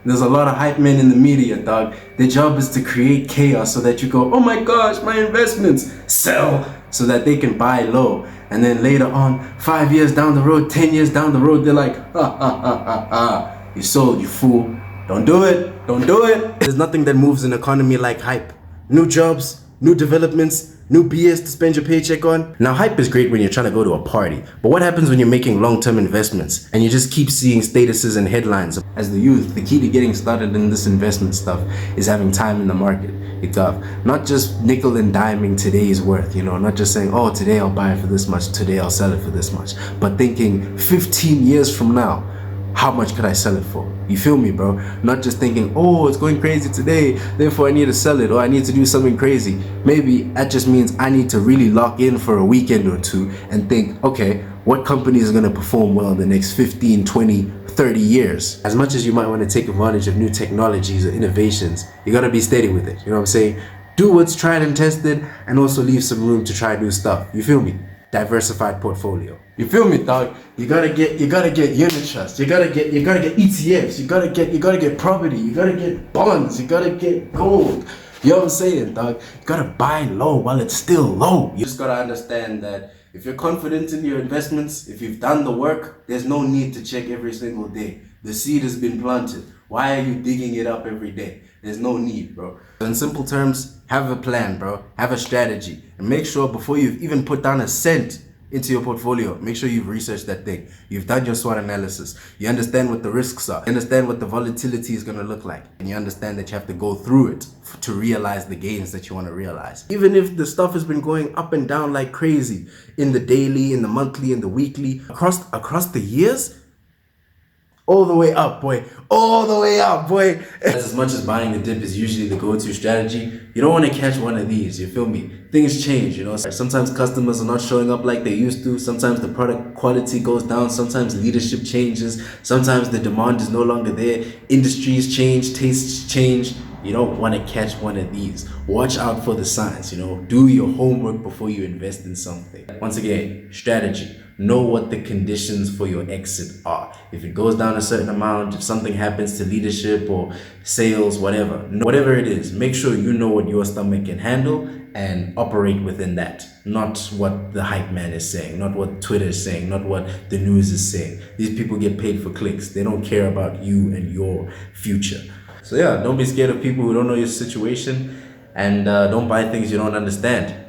There's a lot of hype men in the media, dog. Their job is to create chaos so that you go, oh my gosh, my investments, sell, so that they can buy low. And then later on, 5 years down the road, 10 years down the road, they're like, ha ha ha ha ha, you sold, you fool. Don't do it, don't do it. There's nothing that moves an economy like hype. New jobs, new developments, new BS to spend your paycheck on. Now, hype is great when you're trying to go to a party, but what happens when you're making long-term investments and you just keep seeing statuses and headlines? As the youth, the key to getting started in this investment stuff is having time in the market. It's not just nickel and diming today's worth, not just saying, oh, today I'll buy it for this much, today I'll sell it for this much, but thinking 15 years from now, how much could I sell it for? You feel me, bro? Not just thinking, oh, it's going crazy today, therefore I need to sell it, or I need to do something crazy. Maybe that just means I need to really lock in for a weekend or two and think, okay, what companies are going to perform well in the next 15, 20, 30 years? As much as you might want to take advantage of new technologies or innovations, you got to be steady with it. You know what I'm saying? Do what's tried and tested and also leave some room to try new stuff. You feel me? Diversified portfolio. You feel me, dog? You gotta get unit trust. You gotta get ETFs. You gotta get property. You gotta get bonds. You gotta get gold. You know what I'm saying, dog? You gotta buy low while it's still low. You just gotta understand that if you're confident in your investments, if you've done the work, there's no need to check every single day. The seed has been planted. Why are you digging it up every day? There's no need, bro. In simple terms, have a plan, bro. Have a strategy. And make sure before you've even put down a cent into your portfolio, make sure you've researched that thing. You've done your SWOT analysis. You understand what the risks are. You understand what the volatility is going to look like. And you understand that you have to go through it to realize the gains that you want to realize. Even if the stuff has been going up and down like crazy in the daily, in the monthly, in the weekly, across the years, all the way up, boy. All the way up, boy. As much as buying the dip is usually the go-to strategy, you don't want to catch one of these, you feel me? Things change, Sometimes customers are not showing up like they used to. Sometimes the product quality goes down. Sometimes leadership changes. Sometimes the demand is no longer there. Industries change, tastes change. You don't want to catch one of these. Watch out for the signs, Do your homework before you invest in something. Once again, strategy. Know what the conditions for your exit are. If it goes down a certain amount, if something happens to leadership or sales, whatever it is, make sure you know what your stomach can handle and operate within that. Not what the hype man is saying, not what Twitter is saying, not what the news is saying. These people get paid for clicks. They don't care about you and your future. So yeah, don't be scared of people who don't know your situation, and don't buy things you don't understand.